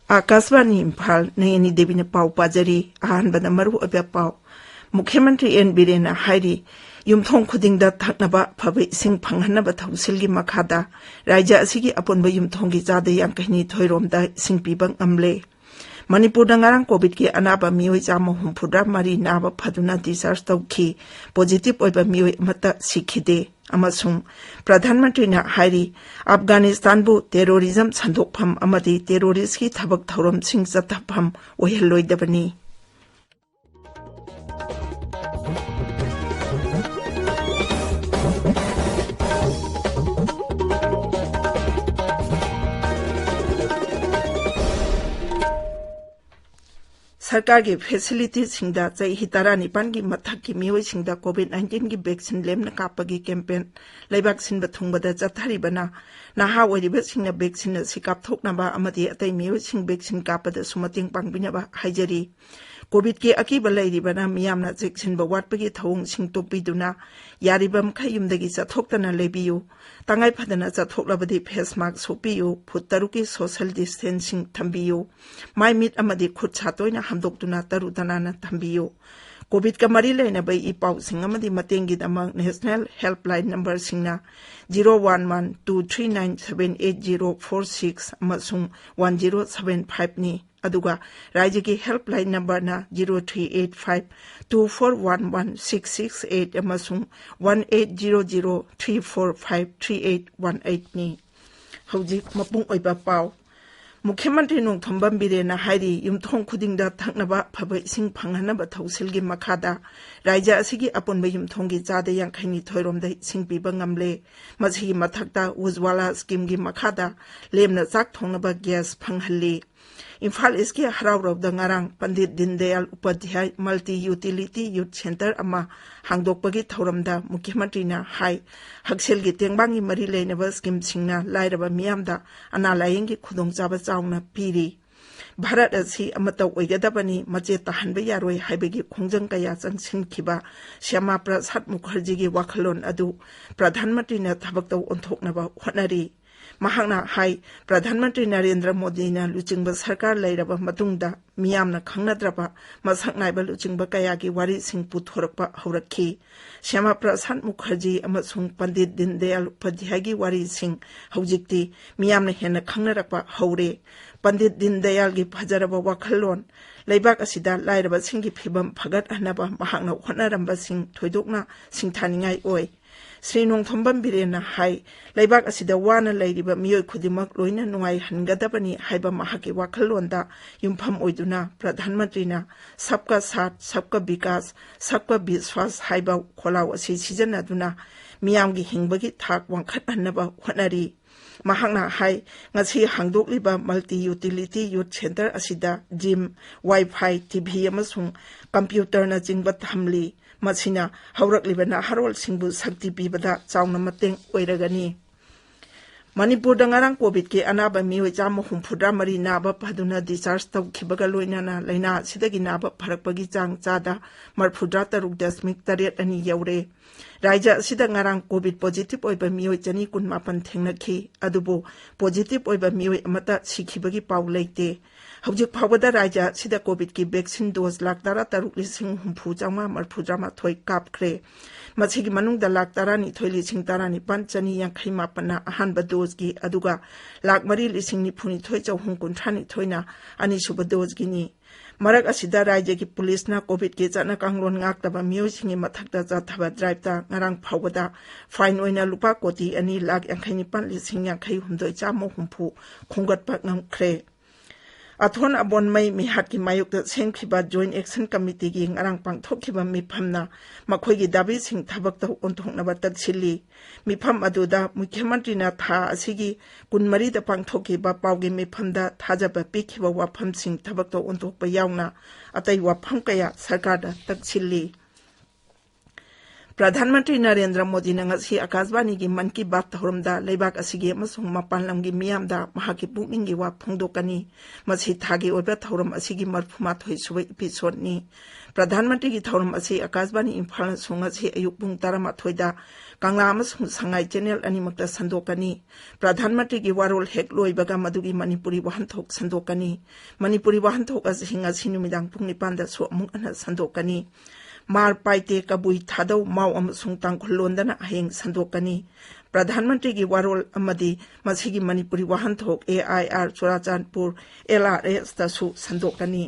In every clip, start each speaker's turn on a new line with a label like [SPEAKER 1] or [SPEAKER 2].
[SPEAKER 1] आकाशवाणी इम्फाल नयनी देवी ने पाव पाजरी अहनबद मरु अबे पाव मुख्यमंत्री एन बीरेन हाइरी युमथों खुदिंग दा थकनबा फबे इसिंग फंगहनबा थौसिलगी मखादा राज्य असिगी अपुनबा युमथों की जादे यांकहिनी थोइरोमदा इसिंग पीबंग अमले मणिपुर नंगारंग कोविड के अनाबा मियोई चामा हुमफुद्रा मरी नाबा फदुना डिस्चार्ज तौखी पॉजिटिव ओइबा मियोई अमता सिखिदे अमसुंग प्रधानमंत्री ना हाइरी अफगानिस्तान बु टेरोरिज्म संदोकफम अमदी टेरोरिस्ट की थबक थौरम सिंग चथफम ओहलोइदबनी सरकार की फैसिलिटी सिंगदा चही तरा निपान की मथक की मियोई सिंगदा कोविड-19 की वैक्सीन लेमना कापगी कैंपेन लेबाक सिन बथुंगबदा चथारिबना नहा ओइरिबा सिंगना वैक्सीन सिकापथोकनाबा अमदी अतै मियोई सिंग वैक्सीन कापदा सुमतिंग पांगबिनाबा हाइजरी कोविड के अकीबा लैरिबना मियामना चेक्सिनबा वाटपगी थौंग सिंग तोपिदुना यारिबा मखै युमदगी चथोक्तना लेबियु तंगाई फदना चथोक्लबदी फेस मास्क सोपियु फुट तरुकी सोशल डिस्टेंसिंग थंबियु माइ मिट अमदी खुद छातोइना हमदोक्तुना तरु तनाना थंबियु कोविड का मरी लेनबा इ पाउसिंग अमदी मतेंगीदमक नेशनल हेल्पलाइन नंबर सिंगना 01123978046 अमसुंग 1075 नि अदुगा राज्य की हेल्पलाइन नंबर ना 0385241166 अमसुंग 180034531818 नि हौजिक मपुंग ओइबा पाव मुख्यमंत्री नोंथोंबम बिरेना हाइरी युमथों खुदिंगदा थकनबा फबा इसिंग फंगहनबा थौसिलगी मखादा राज्य असिगी अपुनबा युमथोंगी जादे यांखैनी थोइरोमदा इसिंग पीबा ngamle मसिगी मथकता उज्ज्वला स्कीम की मखादा लेमना चाक थोंगनबा गैस फंगहल्ली इम्फाल इसके हराउरौदा ngarang Pandit Deendayal Upadhyay multi utility youth centre अमा हांगदोकपगी थौरमदा मुख्यमंत्री ना हाई हक्सेलगी तेंगबांगी मरी लेनबा स्कीम सिंगना लाइरबा मियामदा अनालायंगी खुदोंचाबा चावना पीरी भारत असी अमता ओइगदबनी मचे तहनबा यारोय हाइबगी खोंजंग कया चंगसिनखिबा श्यामा प्रसाद मुखर्जी की वाखलोन अदु प्रधानमंत्री ना थबक्तौ ओंथोकनबा होटनरी महांगना हाई प्रधानमंत्री नरेंद्र मोदी ना लुचिंगबा सरकार लैरबा मतुंगदा मियामना खंगनद्रबा मसक नाइबा लुचिंगबा कयागी वारी सिंग पुथोरकबा हौरखी श्यामा प्रसाद मुखर्जी अमसुंग पंडित दीनदयाल उपाध्याय की वारी सिंग हौजिक्ति मियामना हेना खंगनरकबा हौरे पंडित दीनदयाल की फजरबा वाखलोन लेबाक असिदा लाइरबा सिंगी फिबम फगत हनबा महांगना होटनरंबा सिंग थोइदोकना सिंगथानिंगाई ओय श्री नोंथोंबम बिरेना हाई लेबाक असिदा वाना लैरिबा मियोय खुदिमक लोइना नुंगाई हनगदबनी हाइबा महाकी वाखलोंदा युमफम ओइदुना प्रधानमंत्री सबका साथ सबका विकास सबका विश्वास हाइबा खोलाव असि सिजनदुना मियामगी हिंगबगी थाक वांखतहनबा होटनरी महांगना हाई ngasi हांगदोकलिबा मल्टी यूटिलिटी यूथ सेंटर असिदा जिम वाईफाई टीवी अमसुंग कंप्यूटर ना चिंगबा थमली मसिना हौरकलिबा नाहरोल सिंगबु शक्ति पीबदा चावना मतेंग ओइरगनी मणिपुर दंगारंग कोविड के अनाबा मियोई चामा हुमफुद्रा मरी नाबा फदुना डिस्चार्ज तौखिबगा लोइनाना लैना सिदगी नाबा फरकपगी चांग चादा 43.8 यौरे राज्य असिदा ngarang कोविड पॉजिटिव ओइबा मियोई चनी 19 थेंगनखी अदुबो पॉजिटिव ओइबा मियोई अमता सिखिबगी पाउ लैते हौजिक फावदा राज्य सिदा कोविड की वैक्सीन डोज 1,63,930 कापख्रे मसिगी मनुंग 1,13,930 अहानबा डोज की अदुगा 1,09,930 ना अनिसुबा डोज गिनी मरक असिदा राज्य की पुलिस ना कोविड के चना कांगलोन ngakतबा मियोसिंगी मथकता जाथबा ड्राइवता ngarang फावदा फाइन ओइना लुपा कोटी 2,59,950 खोंगतपा ngamkhre अथोन अबोन मई मिहाट की मायुक्त सेंखिबा जॉइंट एक्शन कमिटी की ngarang पांगथोखिबा मिफमना मखोइगी दाबी सिंग थबक्ता ओंथोकनबा तकसिली मिफम अदुदा मुख्यमंत्री ना था असिगी 23 दा पांगथोखिबा पाउगी मिफमदा थाजबा पिखिबा वाफम सिंग थबक्ता ओंथोकपा यावना अतै वाफम कया सरकार दा तकसिली प्रधानमंत्री नरेंद्र मोदी नंगसी आकाशवाणी की मन की बात थौरमदा लेबाक असिगे अमसुंग मपान लमगी मियामदा महाकी पुकनिंगी वा फोंदोकनी मसी थागी ओबा थौरम असिगी मरफुमाथोय सुबे एपिसोडनी प्रधानमंत्री की थौरम असि आकाशवाणी इम्फाल सुंगसी अयुक पुंग 18दा कांगला अमसुंग संगाई चैनल अनिमक्ता संदोकनी प्रधानमंत्री की वारोल हेक लोइबगा मदुगी मणिपुरी वाहनथोक संदोकनी मणिपुरी वाहनथोक असि हिंगासी नुमिदांग पुंग 9दा सु अमुक अना संदोकनी मार पाइते कबुई थादौ माउ अमसुंग तांखुलोंदना हयेंग संदोकनी प्रधानमंत्री की वारोल अमदी मसिगी मणिपुरी वाहनथोक AIR चुराचांदपुर LRS तसु संदोकनी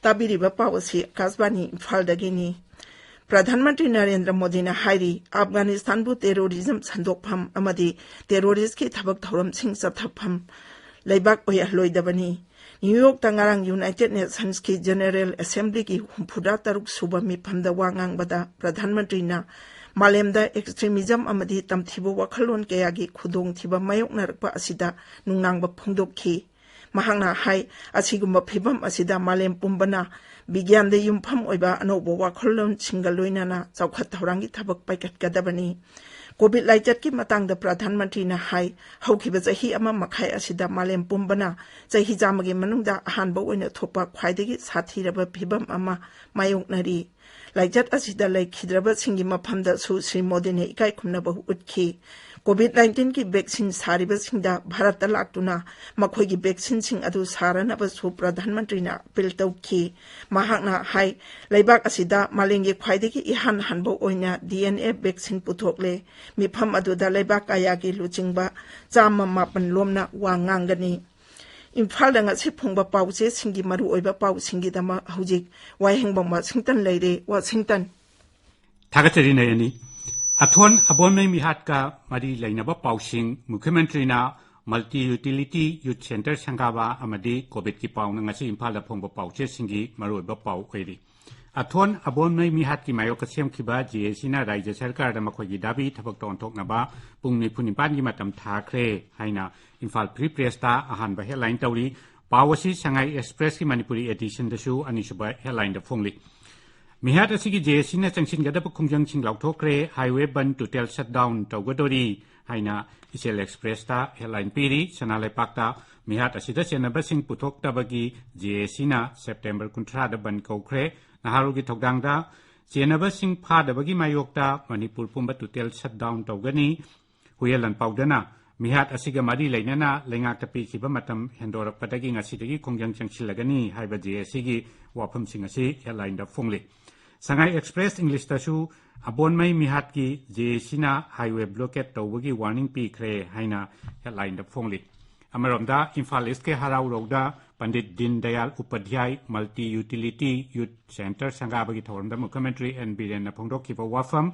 [SPEAKER 1] ताबिरिबा पावसी आकाशवाणी इम्फालदगिनी प्रधानमंत्री नरेंद्र मोदी ने हाइरी अफगानिस्तान बु टेरोरिज्म संदोकफम अमदी टेरोरिस्ट की थबक थौरमसिंग चथफम लेबाक ओयहलोइदबनी न्यूयॉर्क तंगारंग यूनाइटेड नेशंस की जनरल असेंबली की 63 सुबह मिफमदा वांगांगबदा प्रधानमंत्री ना मालेमदा एक्सट्रीमिज्म अमदी तमथिबो वखलोन कयागी खुदोंथिबा मायोकनरकपा असिदा नुंगनांगबा फोंदोकखी महांगना हाई असिगुम्बा फिबम असिदा मालेम पुंबना विज्ञानदे युमफम ओइबा अनौबो वाखलोन सिंगलोइनाना चौखत थौरांगी थबक पाइकटगदबनी कोविड लाइचत की मतंग प्रधानमंत्री ने हाई हौखिबा चही अमा मखाई असिदा मालेम पुंबना चही जामगे मनुंगदा अहानबा ओइना थोपा ख्वाइदगी साथीरबा फिबम अमा मायोकनरी लाइचत असिदा लैखिद्रबा सिंगी मफमदा सु श्री मोदी ने इकाई खुमनबा उठखी कोविड-19 की वैक्सीन सारिबसिंगदा भारत लाक्तुना मखोइगी वैक्सीन सिंग अदु सारनबसु प्रधानमंत्री ने अपील तौखी महांगना हाई लेबाक असिदा मालेंगी ख्वाइदगी इहान हनबो ओइना DNA वैक्सीन पुथोकले मिफम अदुदा लेबाक कायागी लुचिंगबा 150 लोमना वांगांगनी Imphal ngasi phungba pause singi maru oiba pau singi dama hujik waihengba Washington leire Washington
[SPEAKER 2] thagachari nayani athon abonmei mihat ka mari lainaba pausing मुख्यमंत्री ना मल्टी यूटिलिटी यूथ सेंटर संगाबा अमदी Covid की पाउ ngasi Imphal दा phungba pause singi maru oiba pau oiri अथोन अबोनमई मिहात की मायोक सेमखिबा GAC ना राज्य सरकार दा मखोगी दाबी थबक तोंथोकनबा पुंग 9:45 की मतम थाख्रे हाइना इम्फाल फ्री प्रेस ता अहानबा हेडलाइन तौरी पावसी संगाई एक्सप्रेस की मणिपुरी एडिशन दसु अनिसुबा हेडलाइन दा फोंगली मिहात असिगी जीएसी ना चंगसिनगदब खुंजंग सिंग लाउथोक्रे हाईवे बन टोटल शटडाउन तौगदोरी हाइना इसेल एक्सप्रेस ता हेडलाइन पीरी सनालेपाक्ता मिहात असिदा चेनबा सिंग पुथोक्तबगी जीएसी ना सेप्टेम्बर 19 दा बन कौख्रे नहारुगी थौदांगदा चेनबसिंग फादबगी मायोक्ता मणिपुर पुंबा टोटल शटडाउन तौगनी हुयेलन पाउदना मिहात असिगा मरी लेनना लेंगाक्ता पीखिबा मतम हेंदोरपदगी ngasiदगी खोंजंग चंगसिलगनी हाइबा जीएसीगी वाफमसिंग असि हेडलाइन दा फोंगले संगाई एक्सप्रेस इंग्लिश तसु अबोनमई मिहात की जीएसीना हाईवे ब्लॉकेट तौबगी वार्निंग पीखरे हाइना हेडलाइन दा फोंगले अमरमदा इम्फाल ईस्ट के हराउ रोडा Pandit Deendayal Upadhyay multi utility youth centre संगाबगी थौरमदा मुख्यमंत्री एन बीरेन फोंदोखिबा वाफम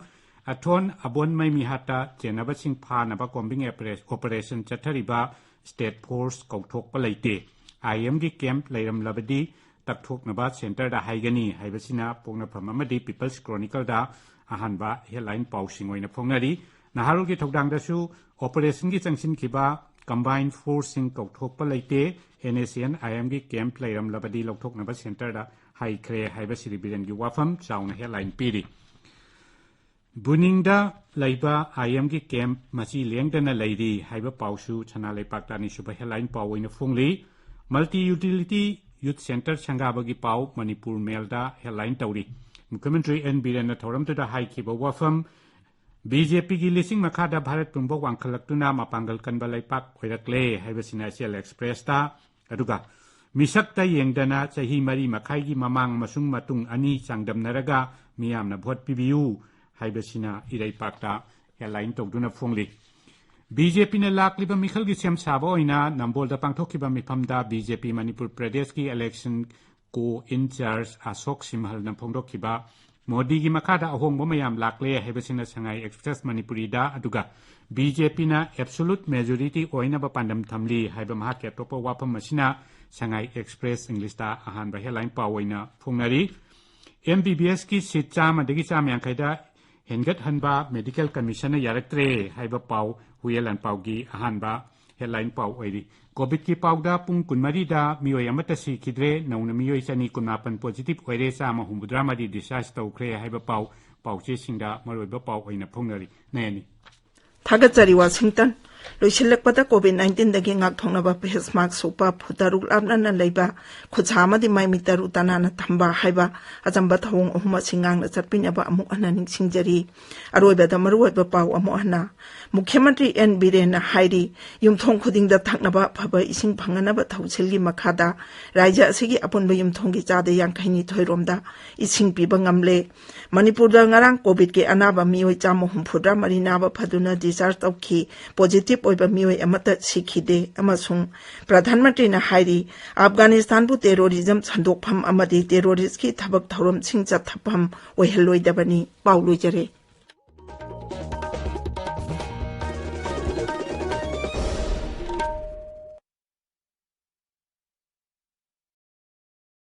[SPEAKER 2] अथोन अबोनमई मिहाता चेनबसिंग फानबा कॉम्बिंग ऑपरेशन चथरिबा स्टेट फोर्स कौथोकपा लेते आईएम की कैंप लेरमलबदी तकथोकनबा सेंटर दा हाइगनी हाइबसिना पोंगनफम अमदी पीपल्स क्रोनिकल दा अहानबा हेडलाइन पाउसिंग ओइना फोंगनरी नहारुगी थौदांगदसु ऑपरेशन की चंगसिनखिबा कंबाइंड फोर्सिंग कौथोकपा लेते NACN IM की कैंप लेरमलबदी लौथोकनबा सेंटर दा हाइख्रे हाइबसिरि बिरेन की वाफम चाउना हेडलाइन पीरी बुनिंगदा लाइबा IM की कैंप मची लेंगदना लैरी हाइबा पाउसु छनालेपाक्तानी सुबह हेडलाइन पाउइना फोंगली मल्टी यूटिलिटी यूथ सेंटर संगाबगी पाउ मणिपुर मेलदा हेडलाइन तौरी मुख्यमंत्री एन बीरेन थौरमतुदा हाइखिबा वाफम बीजेपी की लिसिंग मखादा भारत पुंबो वांखलक्तुना मापांगल कनबा लाइपाक ओइरक्ले हाइबसिना सेल एक्सप्रेस ता अदुगा मिसक्ता येंगदना चही मरी मखाईगी ममांग मसुंग मतुंग अनि चांगदमनरगा मियामना भोट पिबियु हाइबसिना इरैपाक्ता हेडलाइन तौदुना फोंगली बीजेपी ने लाकलिबा मिखल की सेम साबो ओइना नंबोलदा पांगथोखिबा मिफमदा बीजेपी मणिपुर प्रदेश की इलेक्शन को इंचार्ज अशोक सिमहल न फोंदोखिबा मोदी की मखादा अहोंगबो मयाम लाकले हाइबसिना संगाई एक्सप्रेस मणिपुरी दा अदुगा बीजेपी ना एब्सोल्यूट मेजॉरिटी ओइनाबा पांडम थमली हाइबा महाके अतोपा वाफम मसिना संगाई एक्सप्रेस इंग्लिश दा अहानबा हेडलाइन पावोइना फोंगनरी MBBS की सीट चामदगी चामयांखैदा हेनगत हनबा मेडिकल कमीशन यारक्त्रे हाइबा पाउ हुयेलन पाउगी अहानबा हेडलाइन पाउ ओइरी कोविड की पाउदा पुंग कुनमरीदा मियोय अमता सिखिद्रे नौना मियोय चनी कुनापन पॉजिटिव ओइरे चामा हुमुद्रा मरी डिस्चार्ज तौख्रे हाइबा पाउ ꯄꯥꯎꯆꯦꯁꯤꯡꯗ ꯃꯔꯨꯑꯣꯏꯕ ꯄꯥꯎ ꯑꯣꯏꯅ ꯐꯣꯡꯅꯔꯤ ꯅꯌꯅꯤ
[SPEAKER 1] ꯊꯥꯒꯠꯆꯔꯤ ꯋꯥꯁꯤꯡꯇꯟ ꯂꯣꯏꯁꯤꯜꯂꯛꯄꯗ ꯀꯣꯚꯤꯗ-19ꯗꯒꯤ ꯉꯥꯛꯊꯣꯛꯅꯕ ꯐꯦꯁ ꯃꯥꯛꯁ ꯁꯨꯞꯄ ꯐꯨꯠ 6 ꯂꯥꯞꯅꯅ ꯂꯩꯕ ꯈꯨꯠꯁꯥ ꯑꯃꯗꯤ ꯃꯥꯏ ꯃꯤꯠ 6 ꯇꯅꯥꯅ ꯊꯝꯕ ꯍꯥꯏꯕ ꯑꯆꯝꯕ ꯊꯧꯑꯣꯡ 3 ꯑꯁꯤ ꯉꯥꯡꯅ ꯆꯠꯄꯤꯅꯕ ꯑꯃꯨꯛ ꯍꯟꯅ ꯅꯤꯡꯁꯤꯡꯖꯔꯤ ꯑꯔꯣꯏꯕꯗ ꯃꯔꯨꯑꯣꯏꯕ ꯄꯥꯎ ꯑꯃꯨꯛ ꯍꯟꯅ मुख्य मंत्री एन बीरेन हाइरी युमथोंग खुदिंग थकनबा फबा इसिंग फंगनबा थौसिलगी मखादा राज्य असिगी अपुनबा युमथोंगी चादा यांखैनी थोइरोमदा इसिंग पिबा ngamle मणिपुरदा ngarang कोविड के अनाबा मियोय 164 मरी नाबा फदुना डिस्चार्ज तौखी पॉजिटिव ओइबा मियोय अमता सिखिदे अमसुंग प्रधानमंत्री ना हाइरी अफगानिस्तान बु टेरोरिज्म संदोकफम अमदी टेरोरिस्ट की थबक थौरम सिंग चथफम ओइहलोइदबनी पाउ लोइजरे।